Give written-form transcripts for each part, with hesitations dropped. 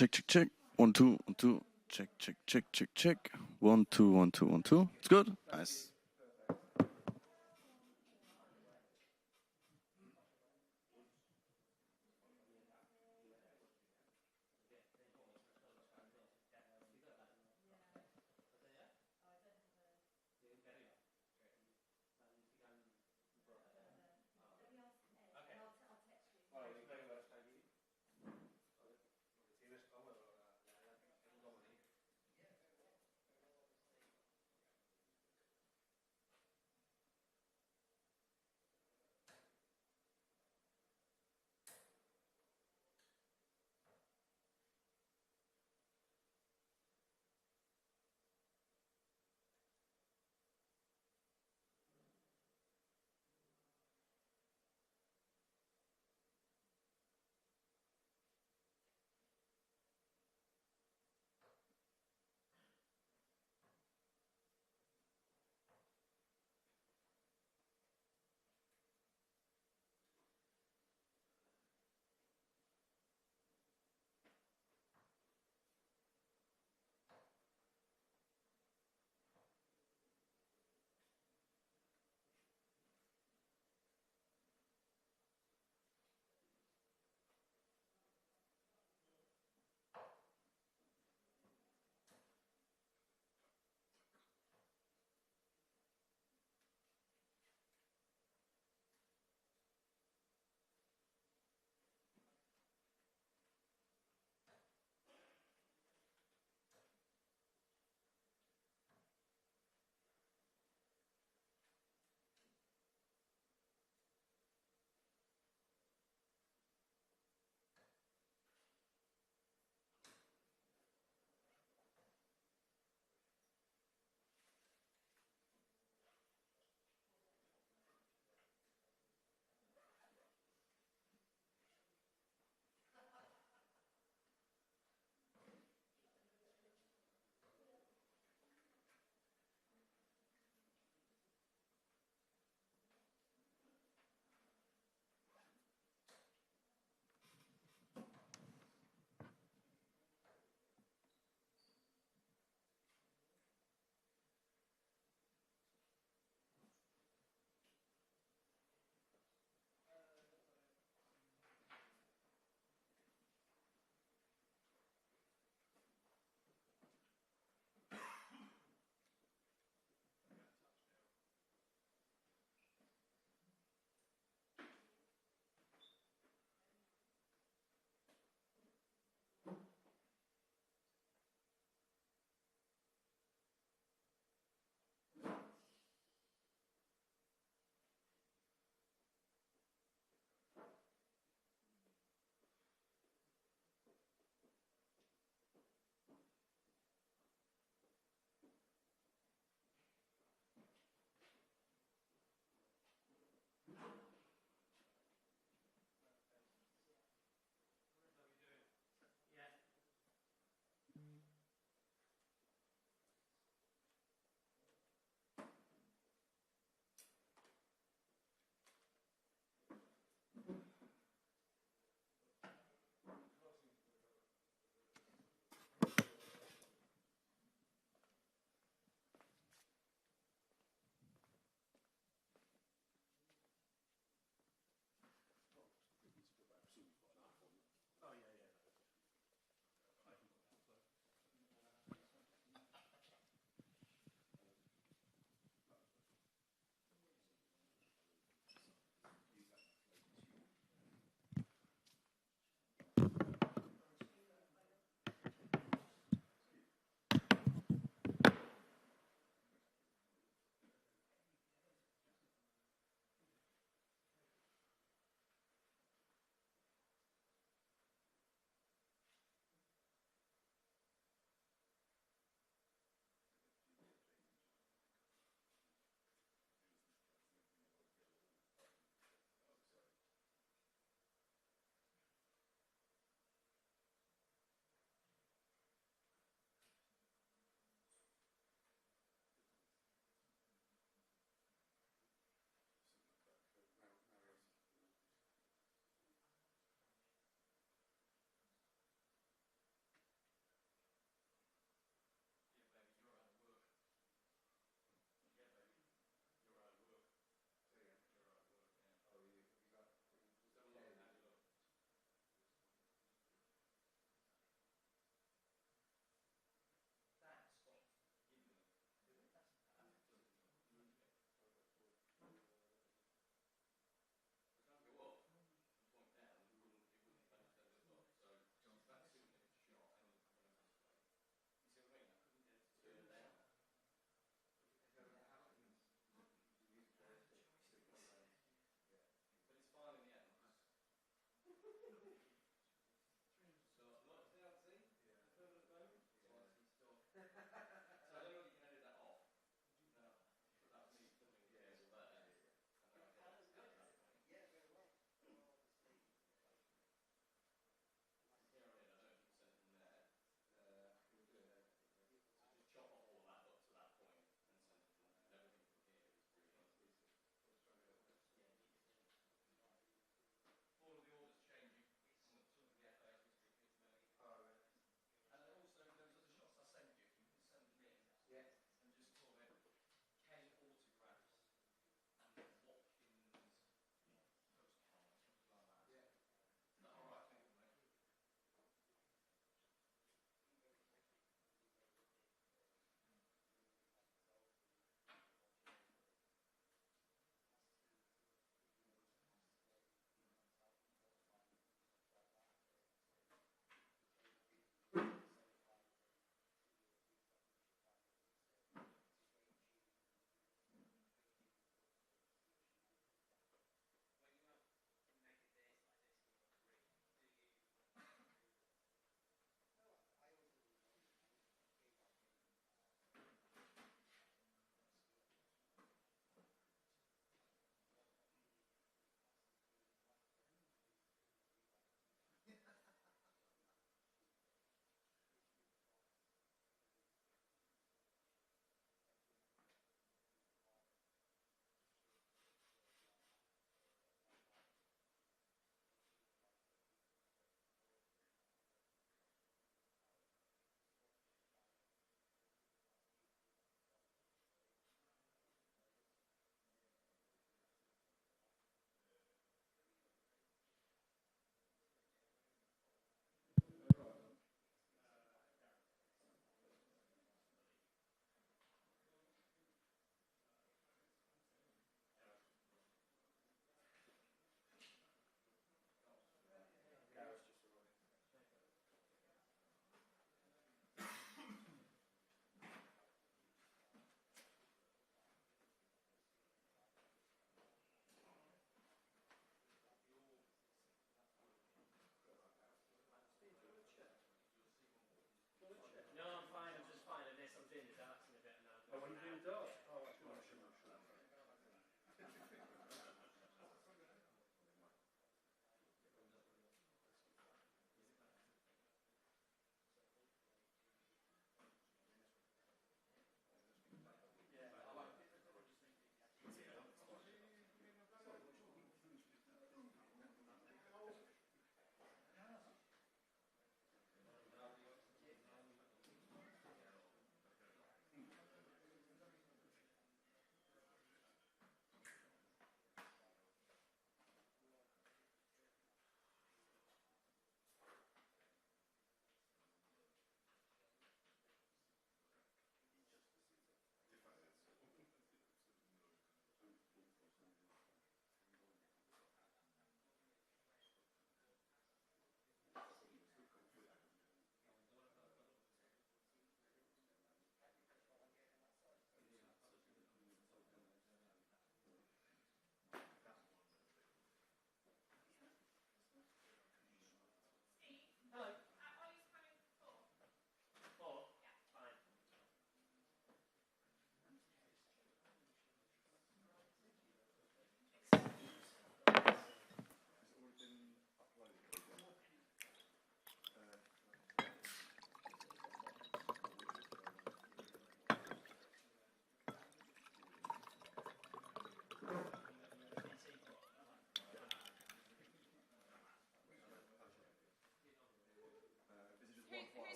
Check, check, check. 1, 2, 1, 2. Check, check, check, check, check. 1, 2, 1, 2, 1, 2. It's good. Nice.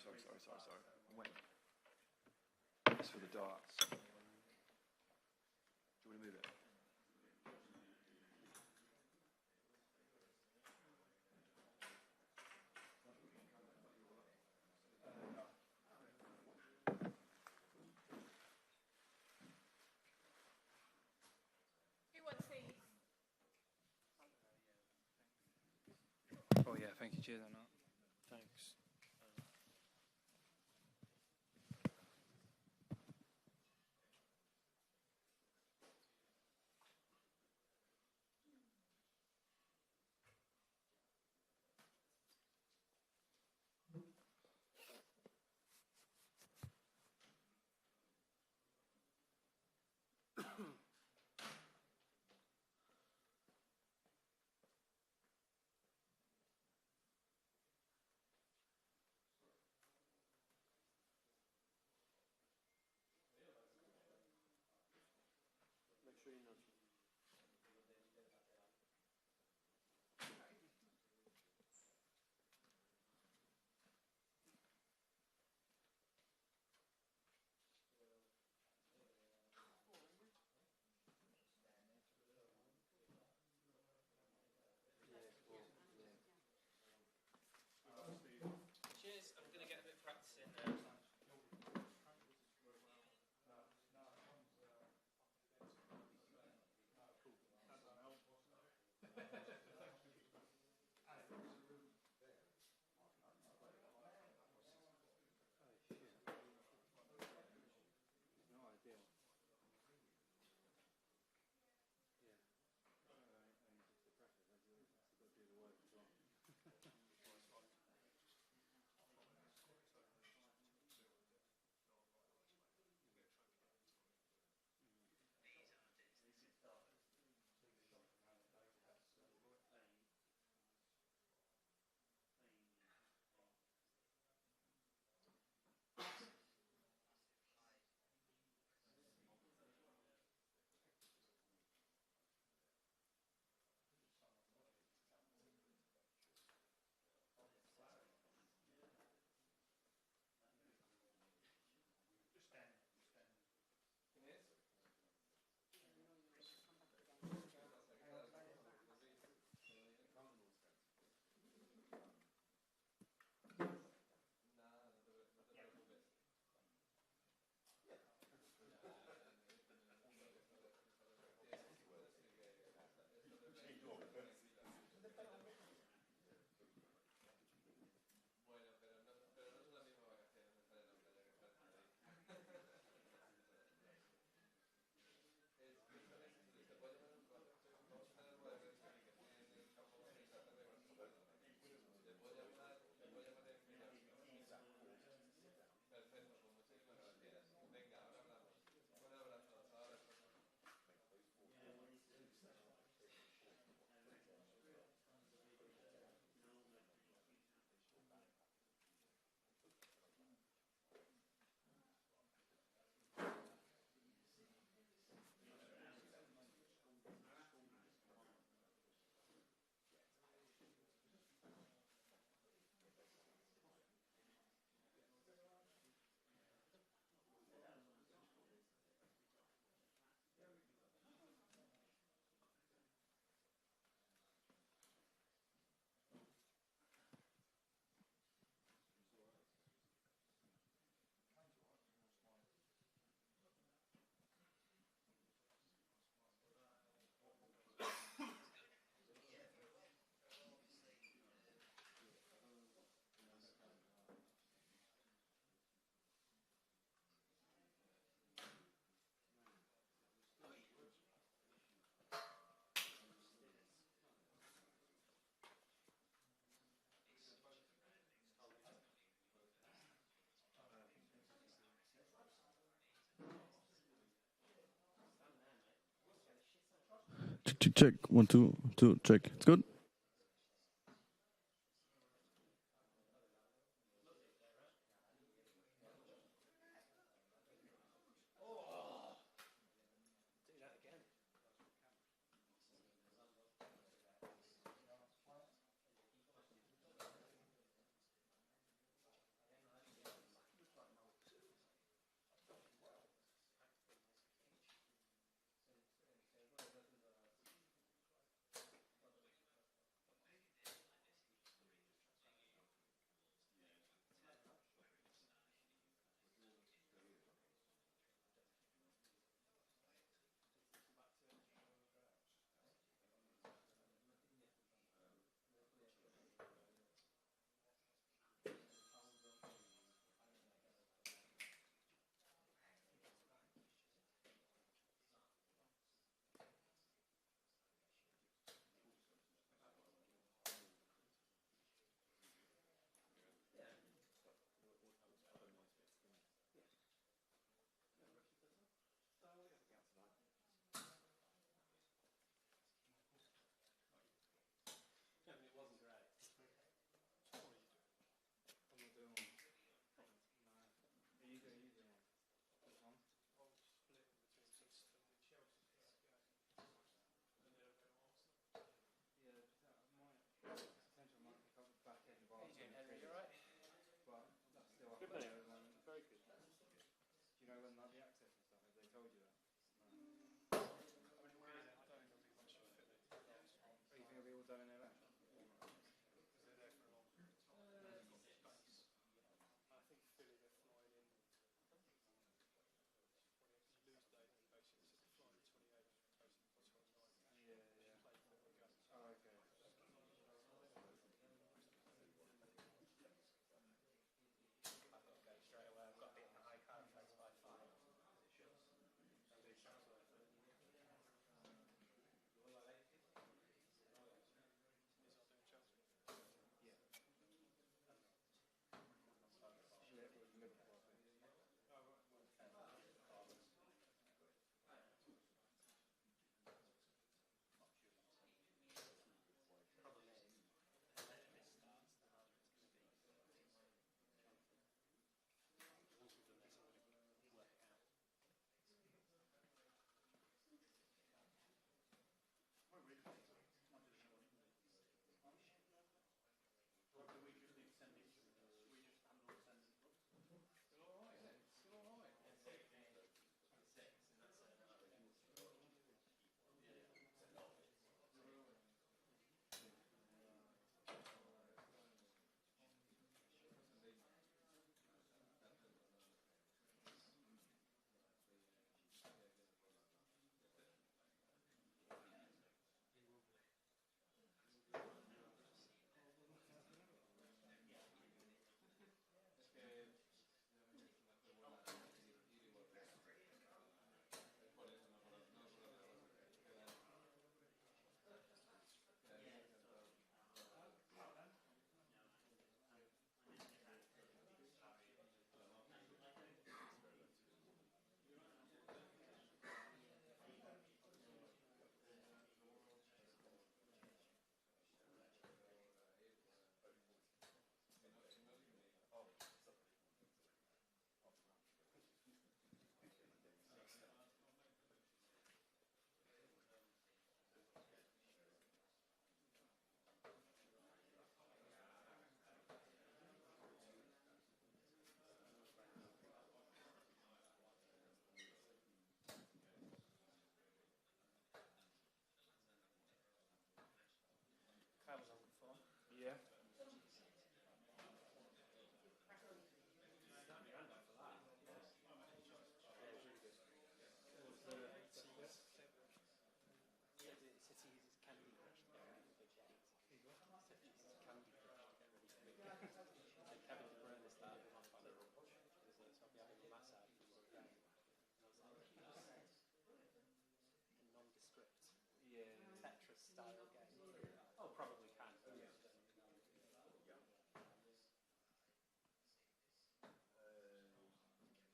sorry. Wait. It's for the darts. Do you want to move it? Oh yeah, thank you. Cheers on that. Thanks. Make sure you nudge. Cheers. I'm gonna get a bit of practice in. Check. 1, 2, 2, check. It's good? style game. Oh, probably can.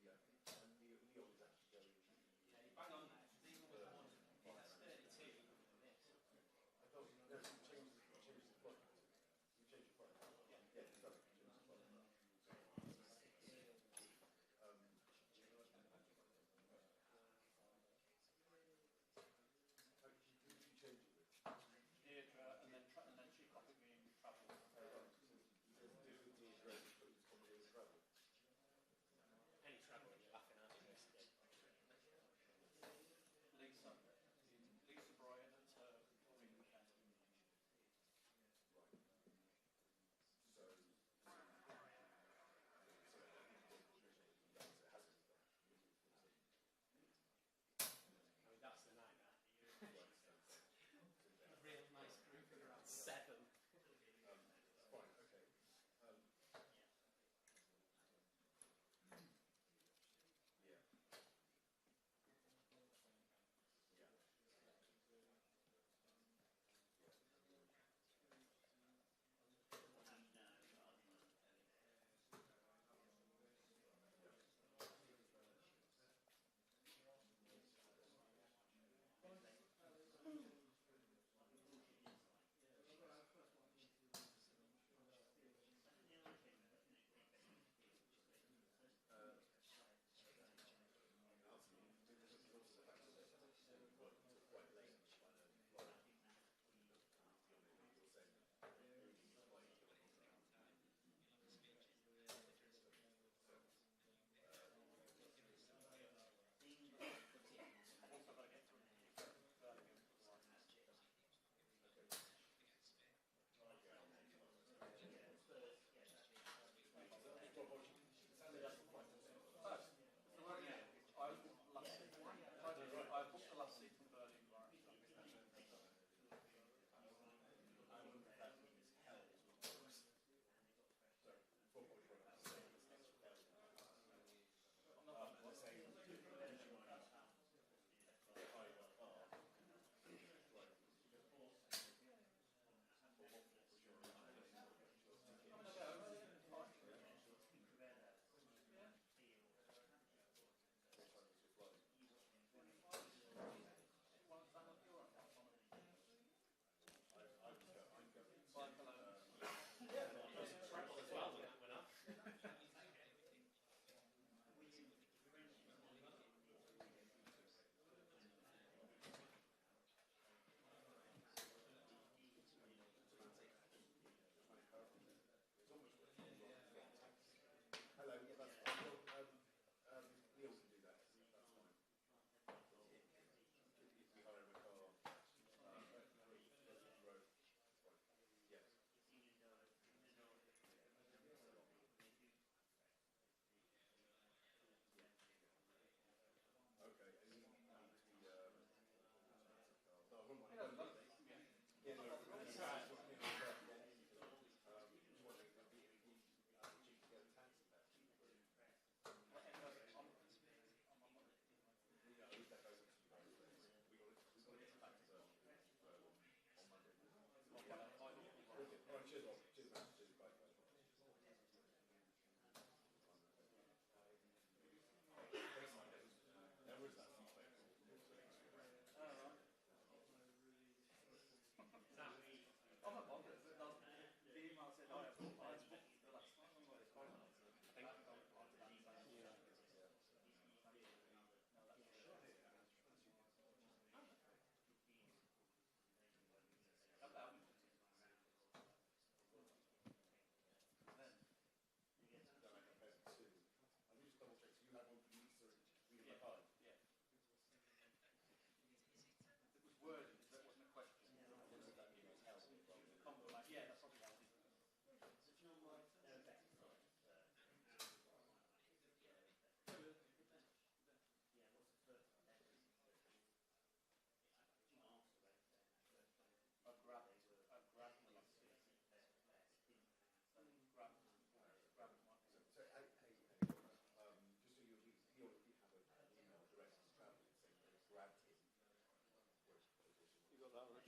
Yeah. Bang on there, 'cause even with the one, it's 32 even for this.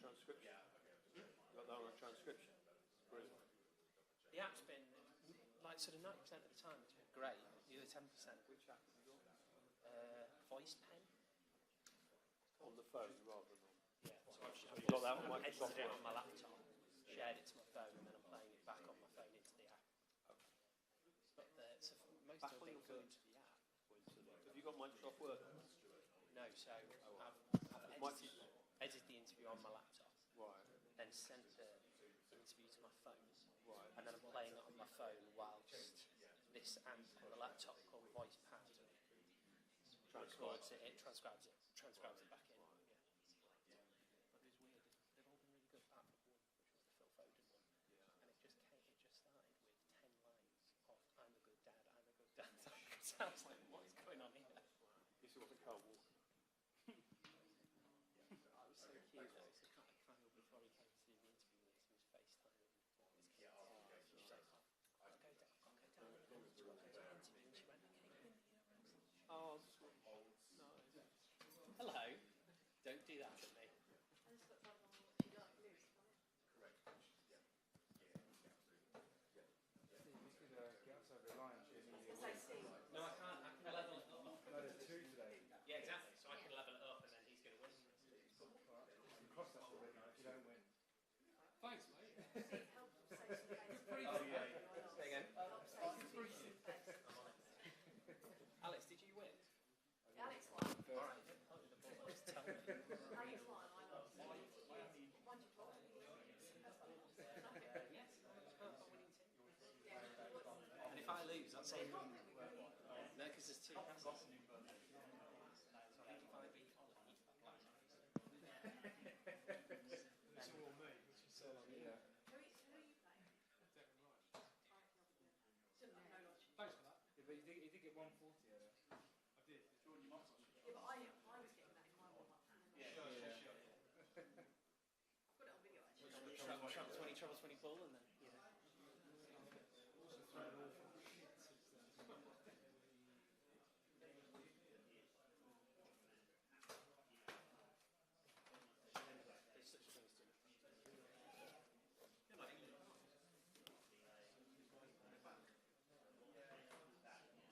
transcription. Got that on a transcription. Brilliant. The app's been, like, sort of 90% of the time it's been great. The other 10%, Which app have you got? voice pen. On the phone rather than on. Yeah, so I've got that on edited Microsoft it Word? on my laptop, shared it to my phone, and then I'm playing it back on my phone into the app. But so most Back of on them your go phone? into the app. Have you got Microsoft Word? No, so I've Microsoft. edited the interview on my laptop, Right. then sent the interview to my phone, Right. and then I'm playing it on my phone whilst this app on the laptop called VoicePad records it, transcribes it back in. Yeah. But it was weird. They've all been really good apart from one, which was the Phil Foden one, and it just started with 10 lines of "I'm a good dad, I'm a good dad." So I was like, what is going on here? This wasn't Carl Walker. It was so cute. That was the kind of Kyle before he came to do the interview with us. He was FaceTiming his kids. She was like, I'll go down and go to the interview. And she went, okay, Oh, nice. hello. Don't do that to me. No, I can't. I can level it up. No, there's two today. Yeah, exactly. So I can level it up and then he's going to win. You cross that already if you don't win. Thanks, mate. Oh, yeah. Say again. Alex, did you win? Alex won. All right. Just tell me. Alex won. I lost. Why did you win? Yes. I'm a winning team. And if I lose, I'll say no, because there's two passes. So I think if I beat Ollie, It's all me, which is so long. Yeah. Who are you playing? Shouldn't know. Thanks for that. Yeah, but you did get 140 earlier. I did. Jordan, you must have. Yeah, but I was getting that in my warm-up. Sure. I've got it on video actually. treble 20, treble 20 ball, and then, you know. Also thrown awful shit since then. There's such things to it. No, my laptop's not running out of battery.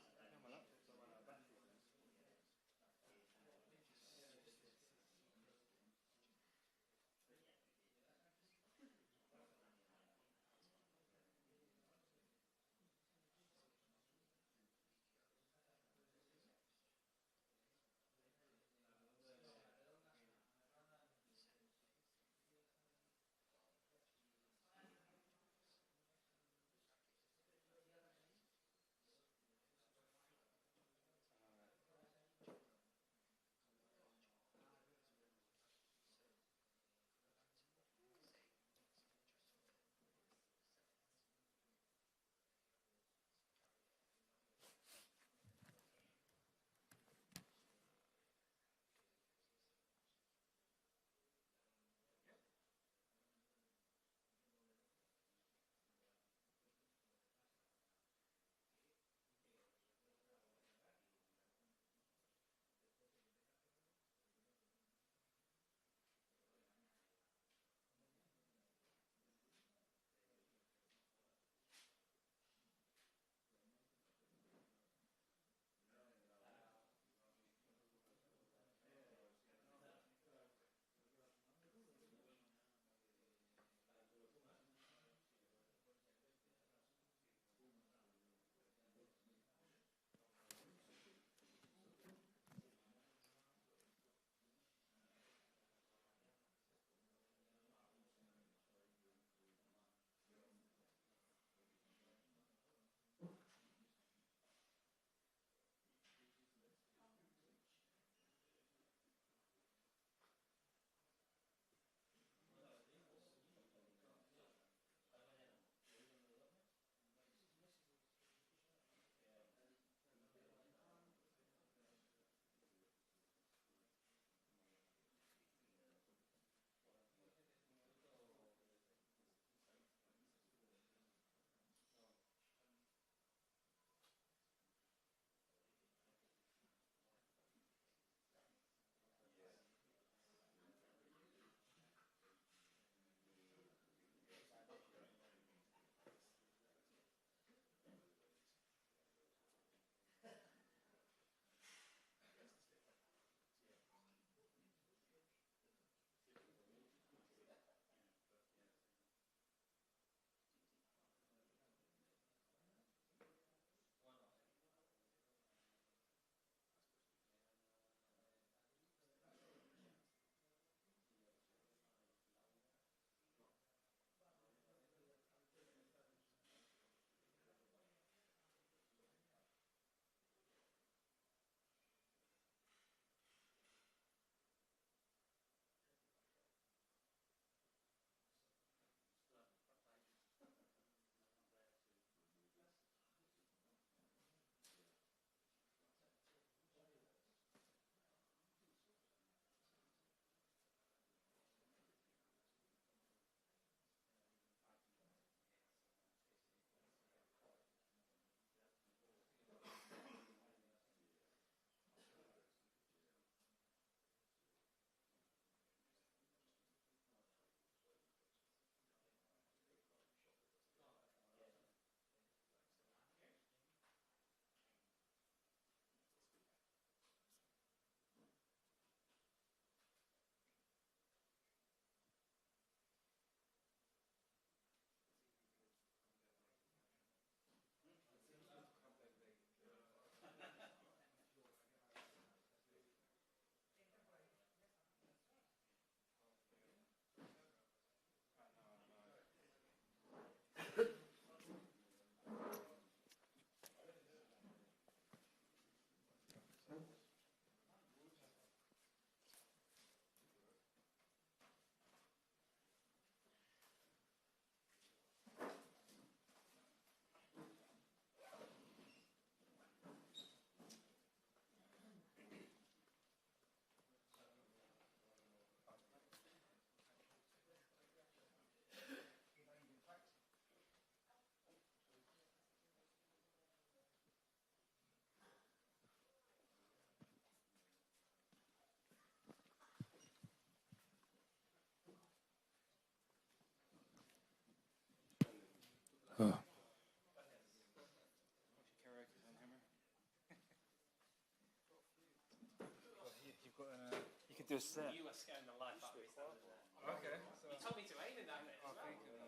You were scaring the life out of me standing there. Okay. So, You told me to aim in that bit as well. thank you.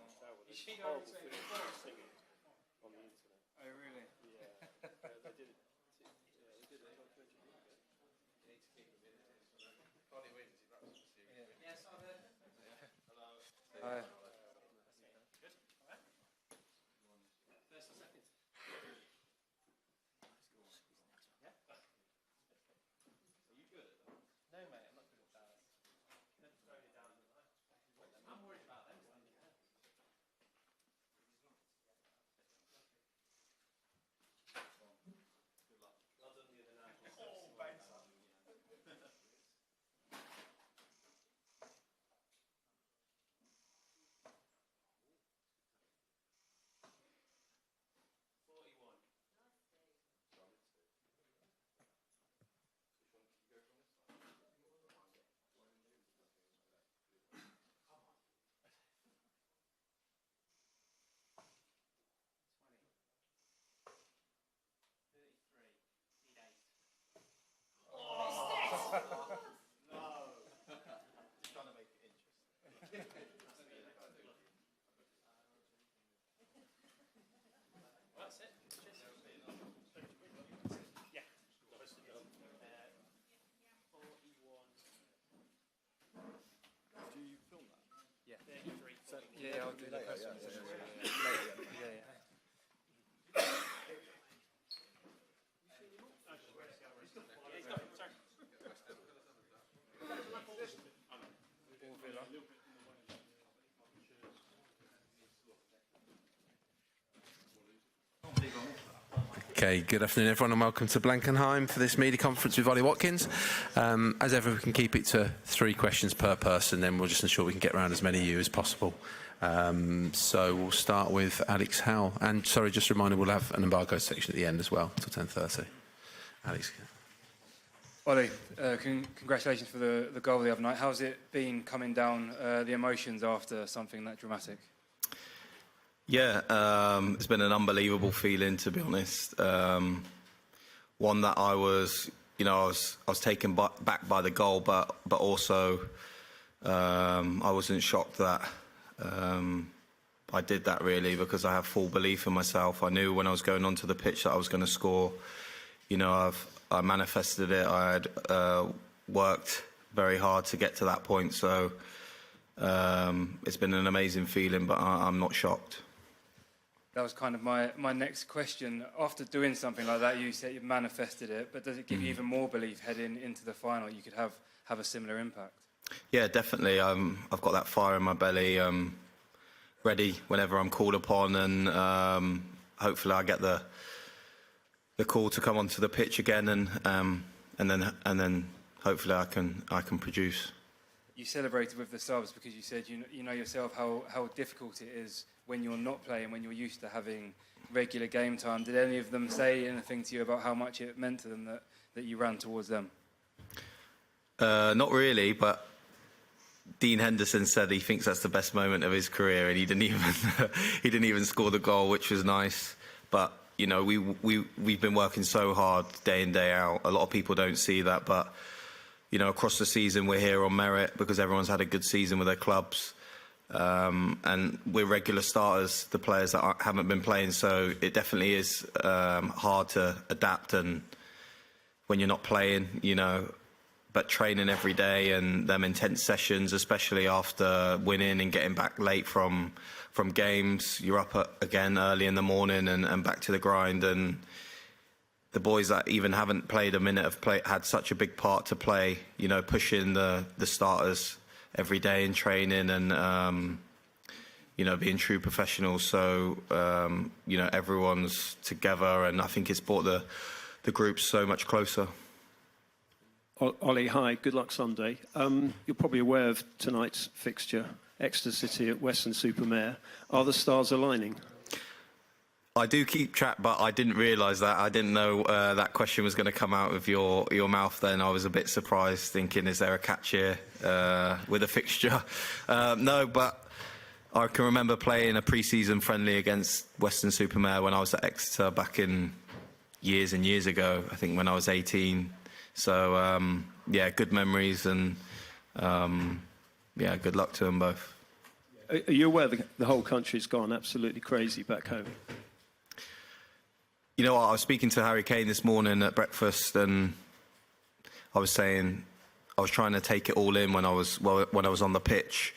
You should go to it before. On the internet. Oh, really? Yeah. They did it. Yeah, they did it on 20 years ago. Yeah, so the... Hi. Good. All right. First or second? Yeah? Are you good at that? No, mate, I'm not good at that. Never thrown it down. I'm worried about them standing there. Good luck. Well done the other night. Oh, thanks. 41. That's it. Yeah. 41. Do you film that? Yeah. 33. Yeah, I'll do the Later, question. yeah. Yeah. Okay, good afternoon everyone and welcome to Blankenheim for this media conference with Ollie Watkins. As ever, we can keep it to 3 questions per person, then we'll just ensure we can get around as many of you as possible. So we'll start with Alex Howell. And sorry, just a reminder, we'll have an embargo section at the end as well, till 10:30. Alex. Ollie, congratulations for the goal the other night. How's it been coming down, the emotions after something that dramatic? Yeah, it's been an unbelievable feeling, to be honest. One that I was taken back by the goal, but also I wasn't shocked that I did that, really, because I have full belief in myself. I knew when I was going onto the pitch that I was going to score. You know, I manifested it. I had worked very hard to get to that point. So it's been an amazing feeling, but I'm not shocked. That was kind of my next question. After doing something like that, you said you manifested it, but does it give you even more belief heading into the final you could have a similar impact? Yeah, definitely. I've got that fire in my belly, ready whenever I'm called upon, and hopefully I get the call to come onto the pitch again, and then hopefully I can produce. You celebrated with the subs because you said you know yourself how difficult it is when you're not playing, when you're used to having regular game time. Did any of them say anything to you about how much it meant to them that you ran towards them? Not really, but Dean Henderson said he thinks that's the best moment of his career, and he didn't even score the goal, which was nice. But you know, we've been working so hard day in, day out. A lot of people don't see that, but you know, across the season we're here on merit because everyone's had a good season with their clubs. And we're regular starters, the players that haven't been playing, so it definitely is hard to adapt, and when you're not playing, you know, but training every day and them intense sessions, especially after winning and getting back late from games, you're up again early in the morning and back to the grind. And the boys that even haven't played a minute have had such a big part to play, you know, pushing the starters every day in training and, you know, being true professionals. So, you know, everyone's together, and I think it's brought the group so much closer. Ollie, hi. Good luck Sunday. You're probably aware of tonight's fixture, Exeter City at Weston-super-Mare. Are the stars aligning? I do keep track, but I didn't realise that. I didn't know that question was going to come out of your mouth then. I was a bit surprised, thinking, is there a catch here with a fixture? No, but I can remember playing a pre-season friendly against Weston-super-Mare when I was at Exeter back in years and years ago. I think when I was 18, So yeah, good memories, and yeah, good luck to them both. Are you aware the whole country's gone absolutely crazy back home? You know what? I was speaking to Harry Kane this morning at breakfast, and I was saying I was trying to take it all in when I was on the pitch,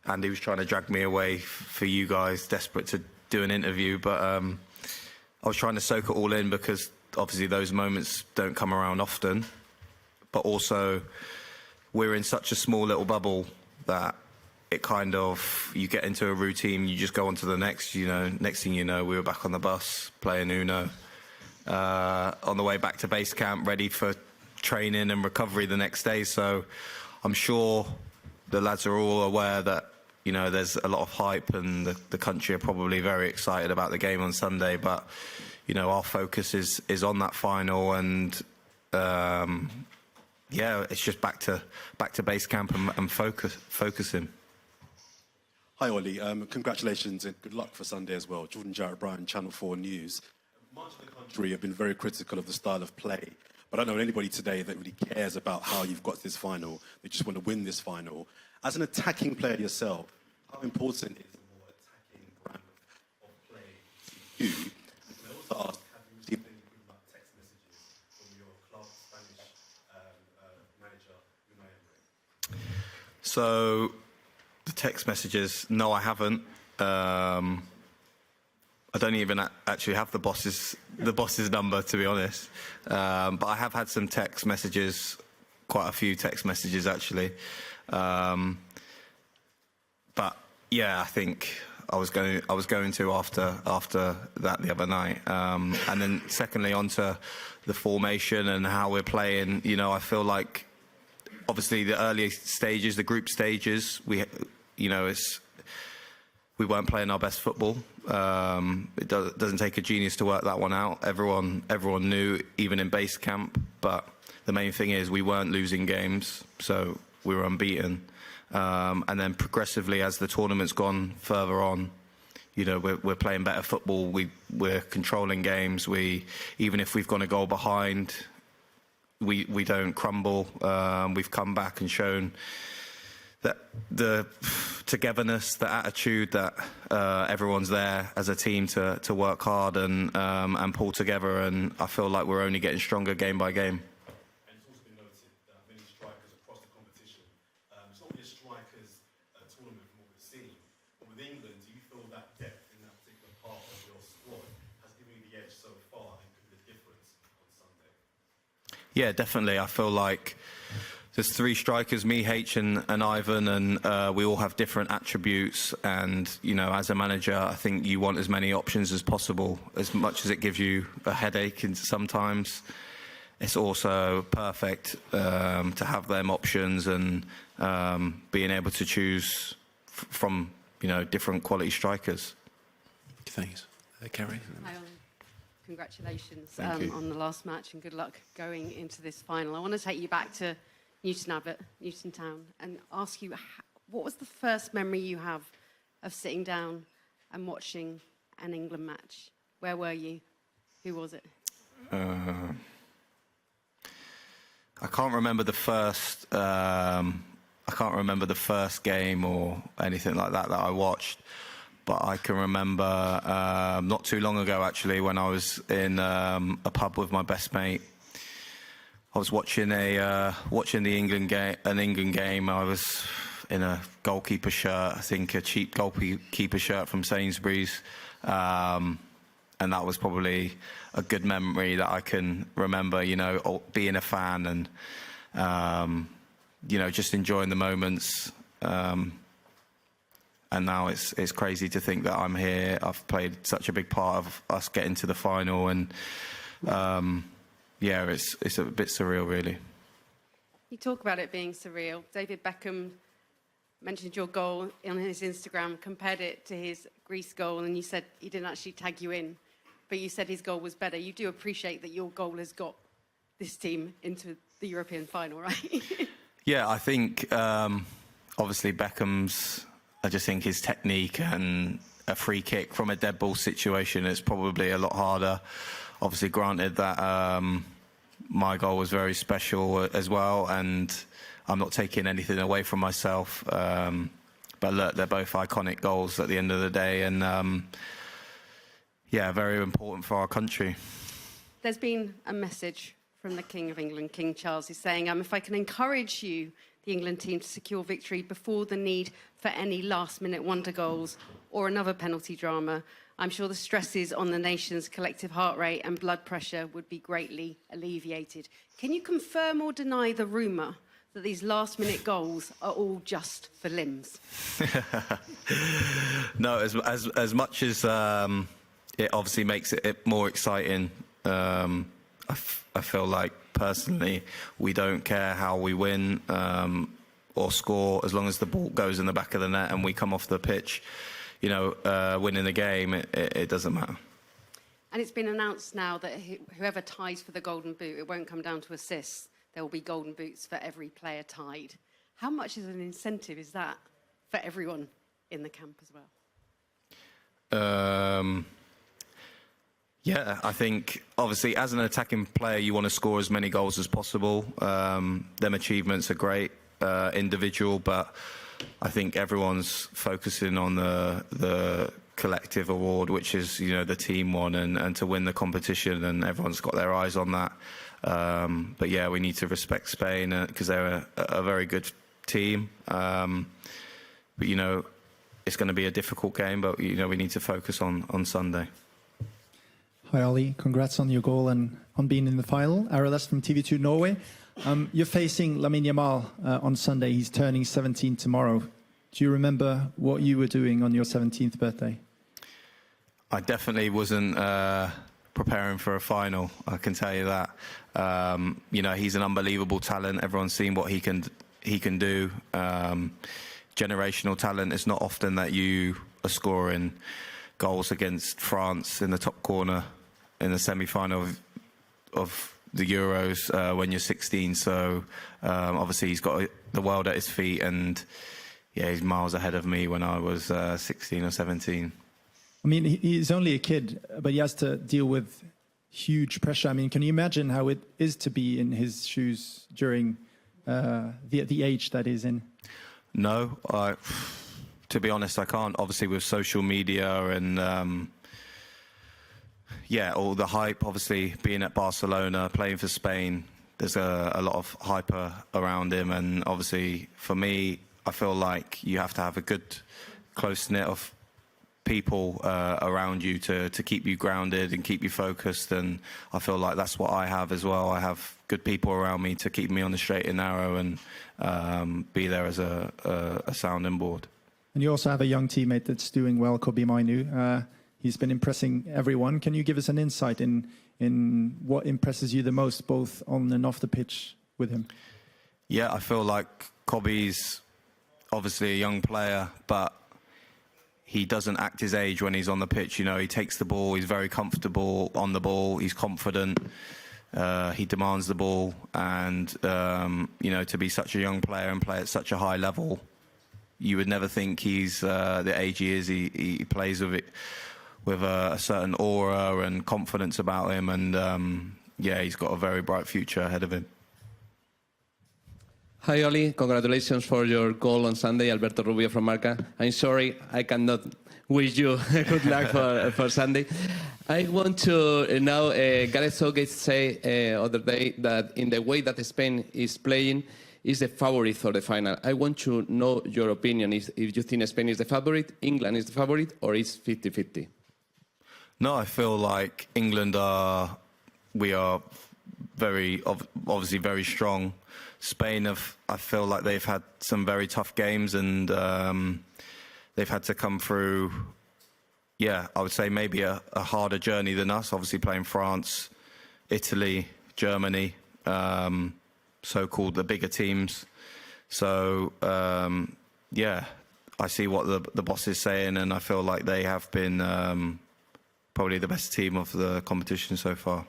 and he was trying to drag me away for you guys, desperate to do an interview. But I was trying to soak it all in, because obviously those moments don't come around often. But also, we're in such a small little bubble that it kind of, you get into a routine, you just go on to the next. You know, next thing you know, we were back on the bus playing Uno, on the way back to base camp, ready for training and recovery the next day. So I'm sure the lads are all aware that, you know, there's a lot of hype, and the country are probably very excited about the game on Sunday. But, you know, our focus is on that final, and yeah, it's just back to base camp and focusing. Hi, Ollie. Congratulations and good luck for Sunday as well. Jordan Jarrett Bryan, Channel 4 News. Much of the country have been very critical of the style of play, but I don't know anybody today that really cares about how you've got to this final. They just want to win this final. As an attacking player yourself, how important is the more attacking brand of play to you? And can I also ask, have you received any text messages from your club Spanish manager, Unai Emery? So the text messages, no, I haven't. I don't even actually have the boss's number, to be honest. But I have had some text messages, quite a few text messages actually. But yeah, I think I was going to after that the other night. And then secondly, onto the formation and how we're playing. You know, I feel like obviously the early stages, the group stages, we weren't playing our best football. It doesn't take a genius to work that one out. Everyone knew, even in base camp. But the main thing is we weren't losing games, so we were unbeaten. And then progressively, as the tournament's gone further on, you know, we're playing better football. We're controlling games. Even if we've gone a goal behind, we don't crumble. We've come back and shown that the togetherness, the attitude that everyone's there as a team to work hard and pull together. And I feel like we're only getting stronger game by game. And it's also been noted that many strikers across the competition, it's not really a strikers tournament from what we've seen. But with England, do you feel that depth in that particular part of your squad has given you the edge so far and could be the difference on Sunday? Yeah, definitely. I feel like there's three strikers, me, H and Ivan, and we all have different attributes. And, you know, as a manager, I think you want as many options as possible. As much as it gives you a headache, and sometimes it's also perfect to have them options and being able to choose from, you know, different quality strikers. Thanks. Kerry? Hi, Ollie. Congratulations Thank you. on the last match, and good luck going into this final. I want to take you back to Newton Abbot, Newton Town, and ask you, what was the first memory you have of sitting down and watching an England match? Where were you? Who was it? I can't remember the first. I can't remember the first game or anything like that I watched. But I can remember not too long ago, actually, when I was in a pub with my best mate. I was watching the England game. I was in a goalkeeper shirt, I think a cheap goalkeeper shirt from Sainsbury's, and that was probably a good memory that I can remember. You know, being a fan and you know, just enjoying the moments. And now it's crazy to think that I'm here. I've played such a big part of us getting to the final, and yeah, it's a bit surreal, really. You talk about it being surreal. David Beckham mentioned your goal on his Instagram, compared it to his Greece goal, and you said he didn't actually tag you in, but you said his goal was better. You do appreciate that your goal has got this team into the European final, right? Yeah, I think obviously Beckham's, I just think his technique and a free kick from a dead ball situation is probably a lot harder. Obviously, granted that my goal was very special as well, and I'm not taking anything away from myself. But look, they're both iconic goals at the end of the day, and yeah, very important for our country. There's been a message from the King of England, King Charles. He's saying, if I can encourage you, the England team, to secure victory before the need for any last-minute wonder goals or another penalty drama, I'm sure the stresses on the nation's collective heart rate and blood pressure would be greatly alleviated. Can you confirm or deny the rumour that these last-minute goals are all just for limbs? No, as much as it obviously makes it more exciting, I feel like personally we don't care how we win or score, as long as the ball goes in the back of the net and we come off the pitch, you know, winning the game. It doesn't matter. And it's been announced now that whoever ties for the Golden Boot, it won't come down to assists. There will be Golden Boots for every player tied. How much of an incentive is that for everyone in the camp as well? Yeah, I think obviously as an attacking player you want to score as many goals as possible. Them achievements are great, individual, but I think everyone's focusing on the collective award, which is, you know, the team one, and to win the competition, and everyone's got their eyes on that. But yeah, we need to respect Spain because they're a very good team. But you know, it's going to be a difficult game, but you know, we need to focus on Sunday. Hi Ollie, congrats on your goal and on being in the final. Aralas from TV2 Norway. You're facing Lamine Yamal on Sunday. He's turning 17 tomorrow. Do you remember what you were doing on your 17th birthday? I definitely wasn't preparing for a final, I can tell you that. You know, he's an unbelievable talent. Everyone's seen what he can do. Generational talent. It's not often that you are scoring goals against France in the top corner in the semi-final of the Euros when you're 16. So obviously he's got the world at his feet, and yeah, he's miles ahead of me when I was 16 or 17. I mean, he's only a kid, but he has to deal with huge pressure. I mean, can you imagine how it is to be in his shoes during the age that he's in? No, to be honest, I can't. Obviously, with social media and yeah, all the hype. Obviously, being at Barcelona, playing for Spain, there's a lot of hype around him. And obviously, for me, I feel like you have to have a good, close knit of people around you to keep you grounded and keep you focused. And I feel like that's what I have as well. I have good people around me to keep me on the straight and narrow and be there as a sounding board. And you also have a young teammate that's doing well, Kobe Mainu. He's been impressing everyone. Can you give us an insight in what impresses you the most, both on and off the pitch with him? Yeah, I feel like Kobe's obviously a young player, but he doesn't act his age when he's on the pitch. You know, he takes the ball, he's very comfortable on the ball, he's confident, he demands the ball, and, you know, to be such a young player and play at such a high level, you would never think he's the age he is. He plays with it with a certain aura and confidence about him, and yeah, he's got a very bright future ahead of him. Hi Ollie, congratulations for your goal on Sunday. Alberto Rubio from Marca. I'm sorry I cannot wish you good luck for Sunday. I want to now, Gareth Southgate say other day that in the way that Spain is playing is the favorite for the final. I want to know your opinion. If you think Spain is the favorite, England is the favorite, or is 50-50? No, I feel like England we are obviously very strong. Spain I feel like they've had some very tough games, and they've had to come through, yeah, I would say maybe a harder journey than us, obviously playing France, Italy, Germany, so-called the bigger teams. So, yeah, I see what the boss is saying, and I feel like they have been probably the best team of the competition so far.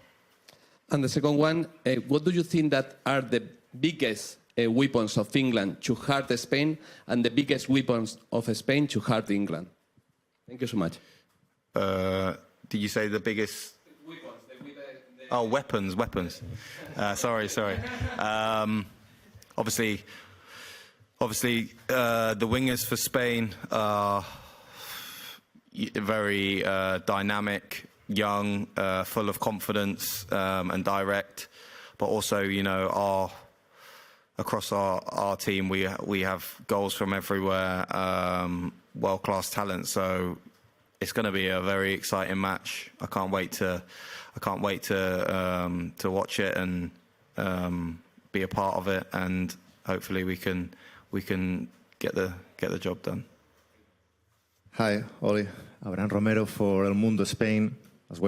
And the second one, what do you think that are the biggest weapons of England to hurt Spain and the biggest weapons of Spain to hurt England? Thank you so much. Did you say the biggest? Weapons, Oh, weapons. Sorry. Obviously, the wingers for Spain are very dynamic, young, full of confidence and direct. But also, across our team, we have goals from everywhere, world-class talent. So it's going to be a very exciting match. I can't wait to watch it and be a part of it, and hopefully we can get the job done. Hi, Ollie. Abraham Romero for El Mundo Spain. I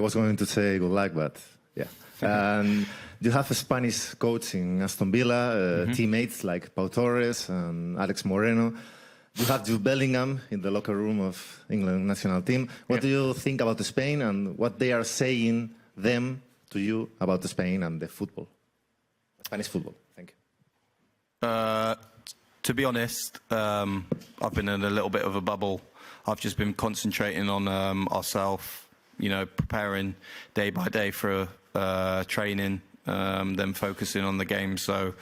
was going to say good luck, but yeah. And you have a Spanish coach in Aston Villa, teammates like Pau Torres and Alex Moreno. You have Jude Bellingham in the locker room of England national team. What do you think about Spain and what they are saying to you about Spain and the football, Spanish football? Thank you. To be honest, I've been in a little bit of a bubble. I've just been concentrating on ourselves, preparing day by day for training, then focusing on the game. So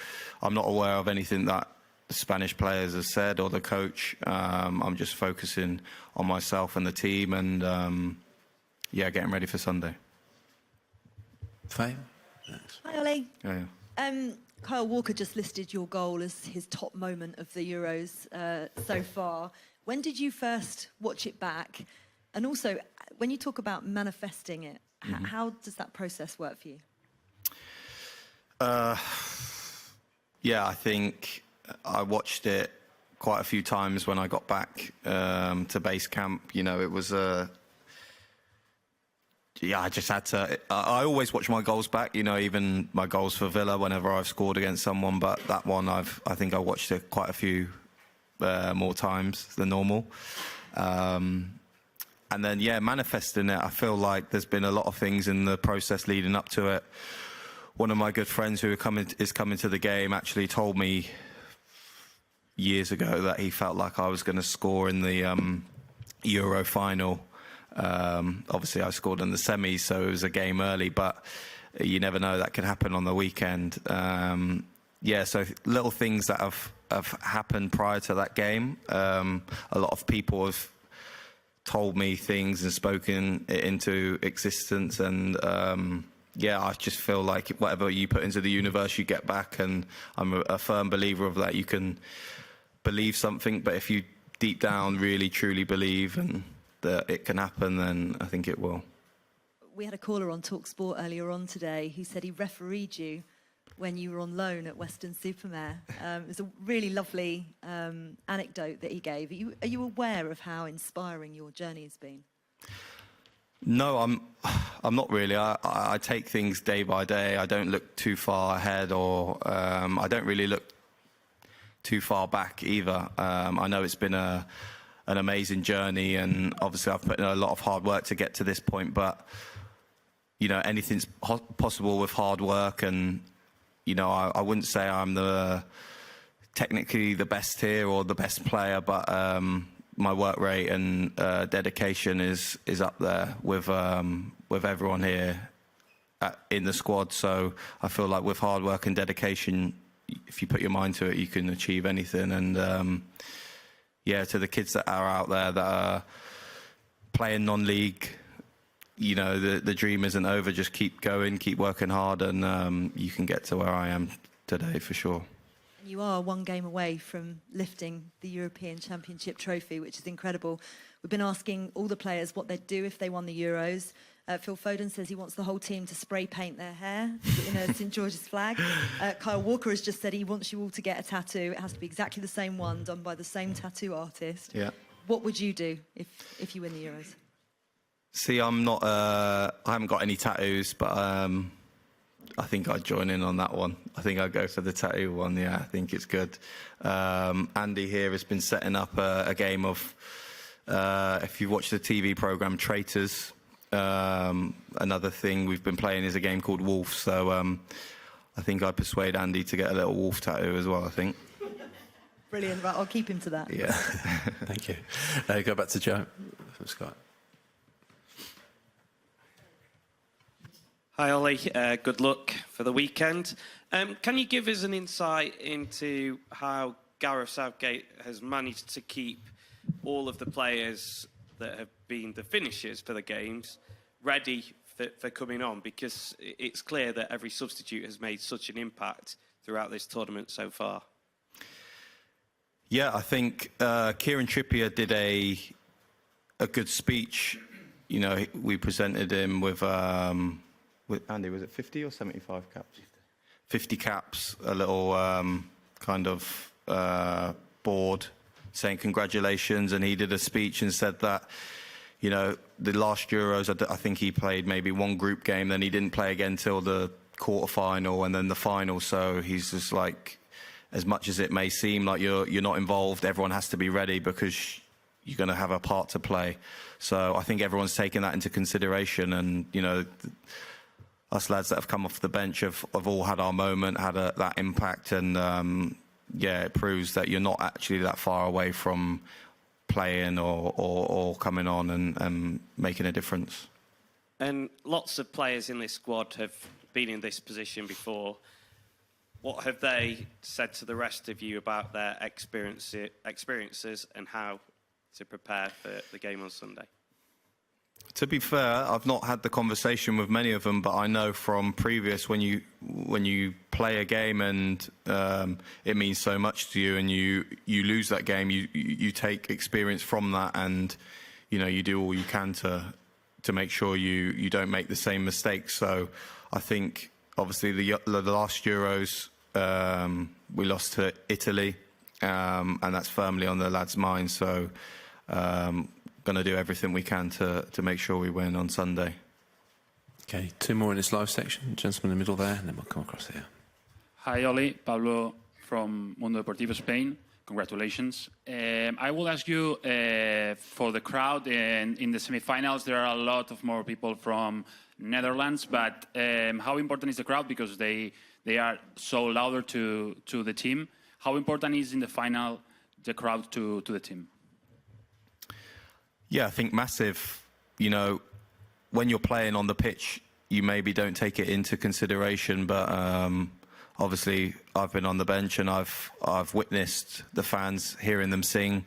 I'm not aware of anything that the Spanish players have said or the coach. I'm just focusing on myself and the team and, getting ready for Sunday. Fine. Hi, Ollie. Yeah. Kyle Walker just listed your goal as his top moment of the Euros so far. When did you first watch it back? And also, when you talk about manifesting it, how does that process work for you? I think I watched it quite a few times when I got back to base camp. It was I just had to. I always watch my goals back. Even my goals for Villa whenever I've scored against someone. But that one, I think I watched it quite a few more times than normal. And then manifesting it. I feel like there's been a lot of things in the process leading up to it. One of my good friends who is coming to the game actually told me years ago that he felt like I was going to score in the Euro final. Obviously, I scored in the semis, so it was a game early, but you never know, that could happen on the weekend. So little things that have happened prior to that game. A lot of people have told me things and spoken it into existence, and I just feel like whatever you put into the universe, you get back, and I'm a firm believer of that. You can believe something, but if you deep down really truly believe and that it can happen, then I think it will. We had a caller on TalkSport earlier on today who said he refereed you when you were on loan at Weston-super-Mare. It was a really lovely anecdote that he gave. Are you aware of how inspiring your journey has been? No, I'm not really. I take things day by day. I don't look too far ahead, or I don't really look too far back either. I know it's been an amazing journey, and obviously I've put in a lot of hard work to get to this point, but anything's possible with hard work, and I wouldn't say I'm technically the best here or the best player, but my work rate and dedication is up there with everyone here in the squad. So I feel like with hard work and dedication, if you put your mind to it, you can achieve anything. And to the kids that are out there that are playing non-league, the dream isn't over. Just keep going, keep working hard, and you can get to where I am today for sure. You are one game away from lifting the European Championship trophy, which is incredible. We've been asking all the players what they'd do if they won the Euros. Phil Foden says he wants the whole team to spray paint their hair in a St George's flag. Kyle Walker has just said he wants you all to get a tattoo. It has to be exactly the same one, done by the same tattoo artist. Yeah. What would you do if you win the Euros? See, I'm not. I haven't got any tattoos, but I think I'd join in on that one. I think I'd go for the tattoo one. Yeah, I think it's good. Andy here has been setting up a game of. If you watch the TV program Traitors, another thing we've been playing is a game called Wolf. So I think I'd persuade Andy to get a little wolf tattoo as well. I think. Brilliant. Right, I'll keep him to that. Yeah. Thank you. Go back to Joe from Scott. Hi, Ollie. Good luck for the weekend. Can you give us an insight into how Gareth Southgate has managed to keep all of the players that have been the finishers for the games ready for coming on? Because it's clear that every substitute has made such an impact throughout this tournament so far. Yeah, I think Kieran Trippier did a good speech. You know, we presented him with Andy, was it 50 or 75 caps? 50 caps, a little kind of board saying congratulations, and he did a speech and said that, you know, the last Euros, I think he played maybe one group game, then he didn't play again till the quarter-final and then the final. So he's just like, as much as it may seem like you're not involved, everyone has to be ready because you're going to have a part to play. So I think everyone's taken that into consideration, and, you know, us lads that have come off the bench have all had our moment, had that impact, and yeah, it proves that you're not actually that far away from playing or coming on and making a difference. And lots of players in this squad have been in this position before. What have they said to the rest of you about their experiences and how to prepare for the game on Sunday? To be fair, I've not had the conversation with many of them, but I know from previous, when you play a game and it means so much to you, and you lose that game, you take experience from that, and you know, you do all you can to make sure you don't make the same mistakes. So I think obviously the last Euros we lost to Italy, and that's firmly on the lads' minds. So going to do everything we can to make sure we win on Sunday. Okay, two more in this live section. Gentleman in the middle there, and then we'll come across here. Hi, Ollie. Pablo from Mundo Deportivo Spain. Congratulations. I will ask you for the crowd. In the semifinals, there are a lot of more people from Netherlands, but how important is the crowd? Because they are so louder to the team. How important is in the final the crowd to the team? Yeah, I think massive. You know, when you're playing on the pitch, you maybe don't take it into consideration, but obviously I've been on the bench and I've witnessed the fans, hearing them sing,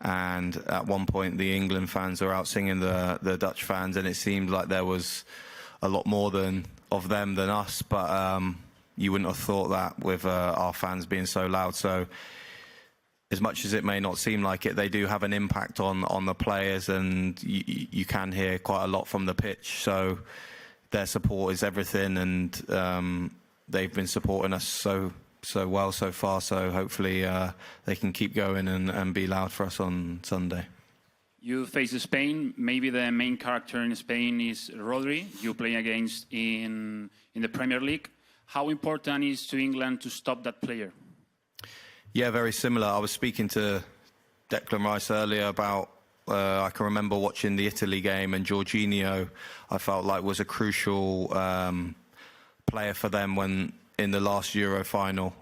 and at one point the England fans were out singing the Dutch fans, and it seemed like there was a lot more of them than us, but you wouldn't have thought that with our fans being so loud. So as much as it may not seem like it, they do have an impact on the players, and you can hear quite a lot from the pitch. So their support is everything, and they've been supporting us so well so far. So hopefully they can keep going and be loud for us on Sunday. You face Spain. Maybe the main character in Spain is Rodri. You play against in the Premier League. How important is to England to stop that player? Yeah, very similar. I was speaking to Declan Rice earlier about, I can remember watching the Italy game, and Jorginho, I felt like was a crucial player for them when in the last Euro final.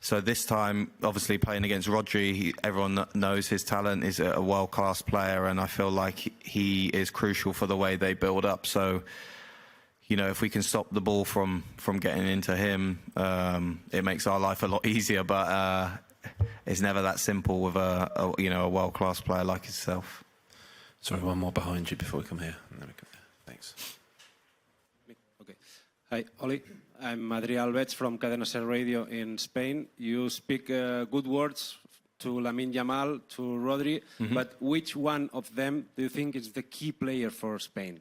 So this time, obviously playing against Rodri, everyone knows his talent, is a world-class player, and I feel like he is crucial for the way they build up. So, you know, if we can stop the ball from getting into him, it makes our life a lot easier. But it's never that simple with a world-class player like himself. Sorry, one more behind you before we come here. And then we come there. Thanks. Okay. Hi, Ollie. I'm Adrià Alves from Cadena Ser Radio in Spain. You speak good words to Lamine Yamal, to Rodri, but which one of them do you think is the key player for Spain?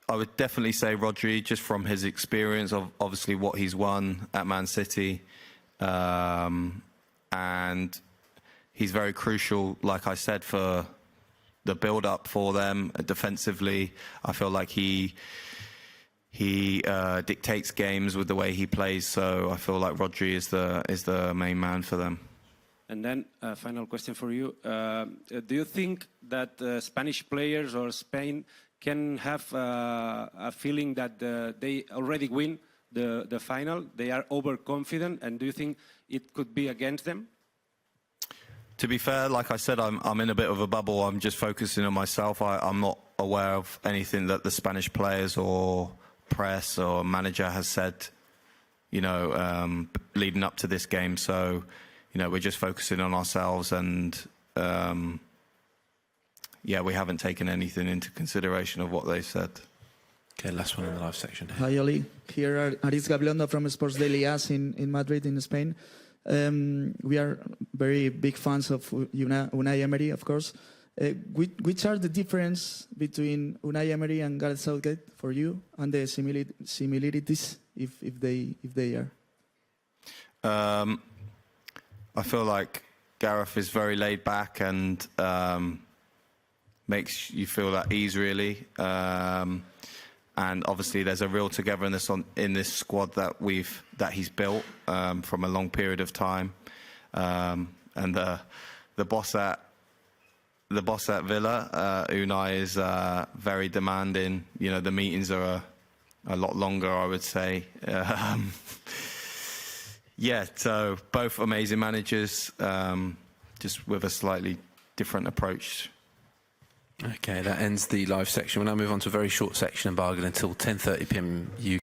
I would definitely say Rodri, just from his experience of obviously what he's won at Man City. And he's very crucial, like I said, for the build-up for them defensively. I feel like he dictates games with the way he plays, so I feel like Rodri is the main man for them. And then a final question for you. Do you think that Spanish players or Spain can have a feeling that they already win the final? They are overconfident, and do you think it could be against them? To be fair, like I said, I'm in a bit of a bubble. I'm just focusing on myself. I'm not aware of anything that the Spanish players or press or manager has said, leading up to this game. So, we're just focusing on ourselves and, we haven't taken anything into consideration of what they said. Okay, last one in the live section. Hi, Ollie. Here are Aris Gabilondo from Sports Daily AS in Madrid, in Spain. We are very big fans of Unai Emery, of course. Which are the difference between Unai Emery and Gareth Southgate for you, and the similarities, if they are? I feel like Gareth is very laid back and makes you feel at ease, really. And obviously, there's a real togetherness in this squad that he's built from a long period of time. And the boss at Villa, Unai, is very demanding. The meetings are a lot longer, I would say. So both amazing managers, just with a slightly different approach. Okay, that ends the live section. We'll now move on to a very short section and bargain until 10:30 p.m. UK.